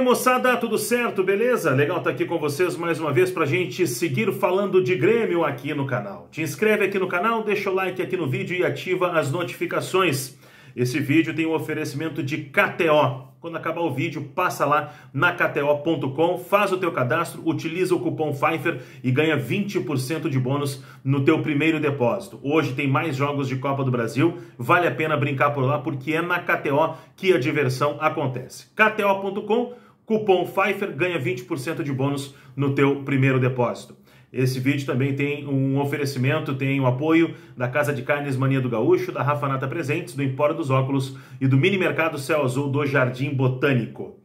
aí, moçada, tudo certo, beleza? Legal estar aqui com vocês mais uma vez pra gente seguir falando de Grêmio aqui no canal. Te inscreve aqui no canal, deixa o like aqui no vídeo e ativa as notificações. Esse vídeo tem um oferecimento de KTO. Quando acabar o vídeo, passa lá na KTO.com, faz o teu cadastro, utiliza o cupom Pfeiffer e ganha 20% de bônus no teu primeiro depósito. Hoje tem mais jogos de Copa do Brasil, vale a pena brincar por lá porque é na KTO que a diversão acontece. KTO.com, cupom Pfeiffer, ganha 20% de bônus no teu primeiro depósito. Esse vídeo também tem um oferecimento, tem o apoio da Casa de Carnes Mania do Gaúcho, da Rafa Nata Presentes, do Empório dos Óculos e do Mini Mercado Céu Azul do Jardim Botânico.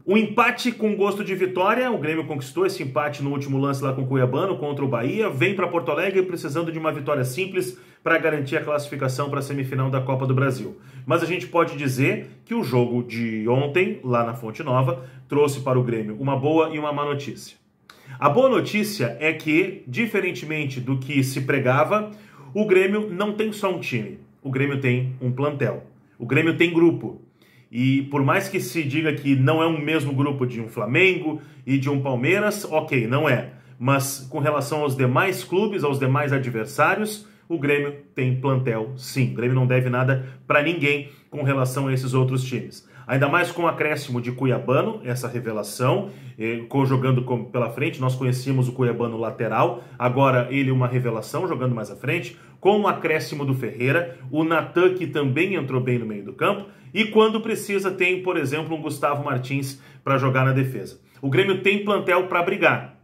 Um empate com gosto de vitória, o Grêmio conquistou esse empate no último lance lá com o Cuiabano contra o Bahia, vem para Porto Alegre precisando de uma vitória simples para garantir a classificação para a semifinal da Copa do Brasil. Mas a gente pode dizer que o jogo de ontem, lá na Fonte Nova, trouxe para o Grêmio uma boa e uma má notícia. A boa notícia é que, diferentemente do que se pregava, o Grêmio não tem só um time, o Grêmio tem um plantel, o Grêmio tem grupo. E por mais que se diga que não é o mesmo grupo de um Flamengo e de um Palmeiras, ok, não é. Mas com relação aos demais clubes, aos demais adversários, o Grêmio tem plantel sim. O Grêmio não deve nada para ninguém com relação a esses outros times. Ainda mais com o acréscimo de Cuiabano, essa revelação, jogando pela frente. Nós conhecíamos o Cuiabano lateral, agora ele uma revelação, jogando mais à frente. Com o acréscimo do Ferreira, o Natan, que também entrou bem no meio do campo. E quando precisa tem, por exemplo, um Gustavo Martins para jogar na defesa. O Grêmio tem plantel para brigar.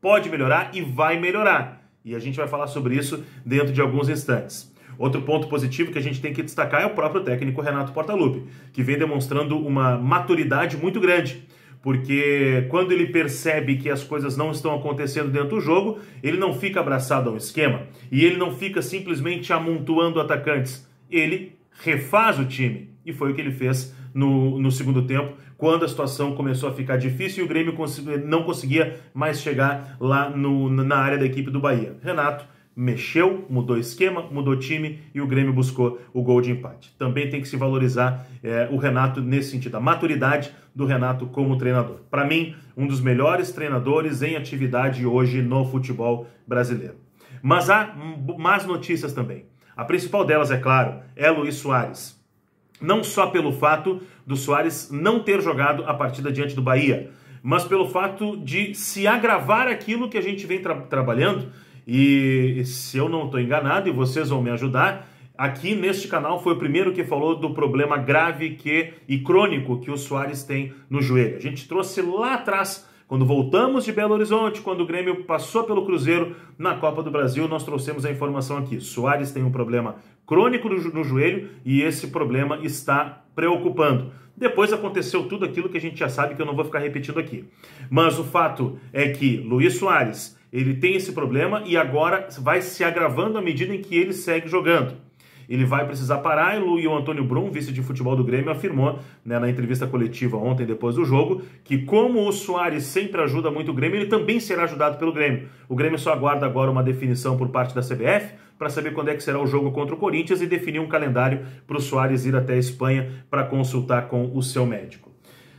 Pode melhorar e vai melhorar. E a gente vai falar sobre isso dentro de alguns instantes. Outro ponto positivo que a gente tem que destacar é o próprio técnico Renato Portaluppi, que vem demonstrando uma maturidade muito grande, porque quando ele percebe que as coisas não estão acontecendo dentro do jogo, ele não fica abraçado a um esquema e ele não fica simplesmente amontoando atacantes, ele refaz o time, e foi o que ele fez no segundo tempo, quando a situação começou a ficar difícil e o Grêmio não conseguia mais chegar lá na área da equipe do Bahia. Renato mexeu, mudou esquema, mudou time e o Grêmio buscou o gol de empate. Também tem que se valorizar o Renato nesse sentido, a maturidade do Renato como treinador. Para mim, um dos melhores treinadores em atividade hoje no futebol brasileiro. Mas há más notícias também. A principal delas, é claro, é Luís Soares. Não só pelo fato do Soares não ter jogado a partida diante do Bahia, mas pelo fato de se agravar aquilo que a gente vem trabalhando. E se eu não estou enganado, e vocês vão me ajudar, aqui neste canal foi o primeiro que falou do problema grave e crônico que o Soares tem no joelho. A gente trouxe lá atrás, quando voltamos de Belo Horizonte, quando o Grêmio passou pelo Cruzeiro na Copa do Brasil, nós trouxemos a informação aqui. Soares tem um problema crônico no joelho e esse problema está preocupando. Depois aconteceu tudo aquilo que a gente já sabe, que eu não vou ficar repetindo aqui. Mas o fato é que Luís Soares, ele tem esse problema e agora vai se agravando à medida em que ele segue jogando. Ele vai precisar parar e o Antônio Brum, vice de futebol do Grêmio, afirmou na entrevista coletiva ontem, depois do jogo, que como o Soares sempre ajuda muito o Grêmio, ele também será ajudado pelo Grêmio. O Grêmio só aguarda agora uma definição por parte da CBF para saber quando é que será o jogo contra o Corinthians e definir um calendário para o Soares ir até a Espanha para consultar com o seu médico.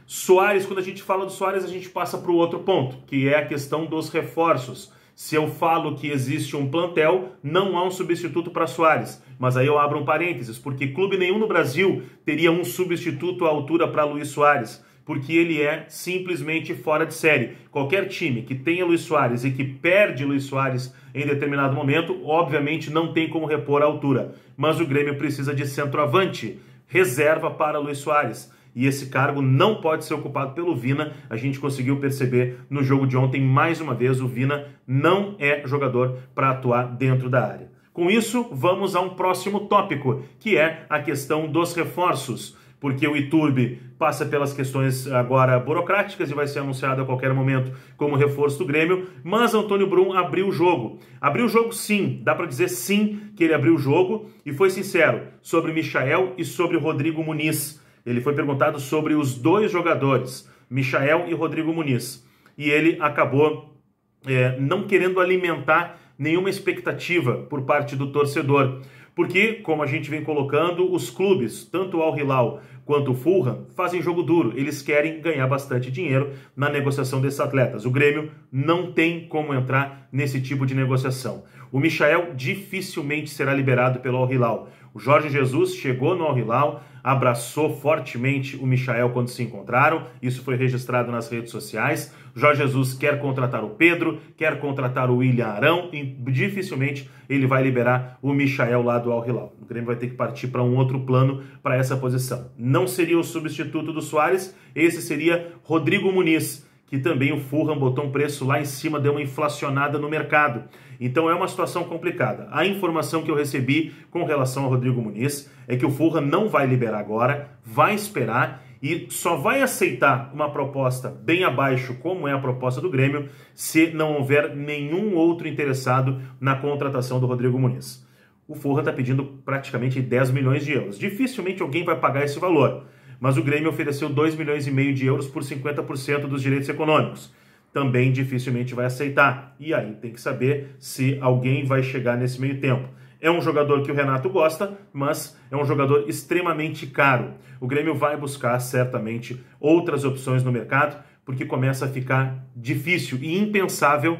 Soares, quando a gente fala do Soares, a gente passa para o outro ponto, que é a questão dos reforços. Se eu falo que existe um plantel, não há um substituto para Soares. Mas aí eu abro um parênteses, porque clube nenhum no Brasil teria um substituto à altura para Luís Soares, porque ele é simplesmente fora de série. Qualquer time que tenha Luís Soares e que perde Luís Soares em determinado momento, obviamente não tem como repor a altura. Mas o Grêmio precisa de centroavante, reserva para Luís Soares. E esse cargo não pode ser ocupado pelo Vina. A gente conseguiu perceber no jogo de ontem, mais uma vez, o Vina não é jogador para atuar dentro da área. Com isso, vamos a um próximo tópico, que é a questão dos reforços. Porque o Iturbe passa pelas questões agora burocráticas e vai ser anunciado a qualquer momento como reforço do Grêmio, mas Antônio Brum abriu o jogo. Abriu o jogo sim, dá para dizer sim que ele abriu o jogo e foi sincero sobre Michael e sobre Rodrigo Muniz. Ele foi perguntado sobre os dois jogadores, Michael e Rodrigo Muniz. E ele acabou não querendo alimentar nenhuma expectativa por parte do torcedor. Porque, como a gente vem colocando, os clubes, tanto o Al Hilal quanto o Fulham, fazem jogo duro. Eles querem ganhar bastante dinheiro na negociação desses atletas. O Grêmio não tem como entrar nesse tipo de negociação. O Michael dificilmente será liberado pelo Al Hilal. O Jorge Jesus chegou no Al Hilal, abraçou fortemente o Michael quando se encontraram, isso foi registrado nas redes sociais. O Jorge Jesus quer contratar o Pedro, quer contratar o William Arão, e dificilmente ele vai liberar o Michael lá do Al Hilal. O Grêmio vai ter que partir para um outro plano para essa posição. Não seria o substituto do Soares, esse seria Rodrigo Muniz, que também o Fulham botou um preço lá em cima, deu uma inflacionada no mercado. Então é uma situação complicada. A informação que eu recebi com relação ao Rodrigo Muniz é que o Fulham não vai liberar agora, vai esperar e só vai aceitar uma proposta bem abaixo, como é a proposta do Grêmio, se não houver nenhum outro interessado na contratação do Rodrigo Muniz. O Fulham está pedindo praticamente 10 milhões de euros. Dificilmente alguém vai pagar esse valor, mas o Grêmio ofereceu 2,5 milhões de euros por 50% dos direitos econômicos. Também dificilmente vai aceitar. E aí tem que saber se alguém vai chegar nesse meio tempo. É um jogador que o Renato gosta, mas é um jogador extremamente caro. O Grêmio vai buscar certamente outras opções no mercado, porque começa a ficar difícil e impensável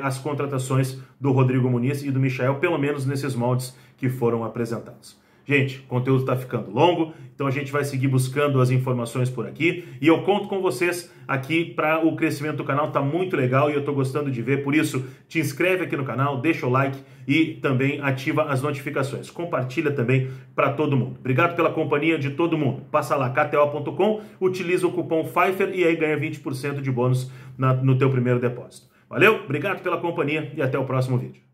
as contratações do Rodrigo Muniz e do Michael, pelo menos nesses moldes que foram apresentados. Gente, o conteúdo está ficando longo, então a gente vai seguir buscando as informações por aqui e eu conto com vocês aqui para o crescimento do canal, tá muito legal e eu estou gostando de ver, por isso te inscreve aqui no canal, deixa o like e também ativa as notificações. Compartilha também para todo mundo. Obrigado pela companhia de todo mundo. Passa lá, kto.com, utiliza o cupom Pfeiffer e aí ganha 20% de bônus no teu primeiro depósito. Valeu, obrigado pela companhia e até o próximo vídeo.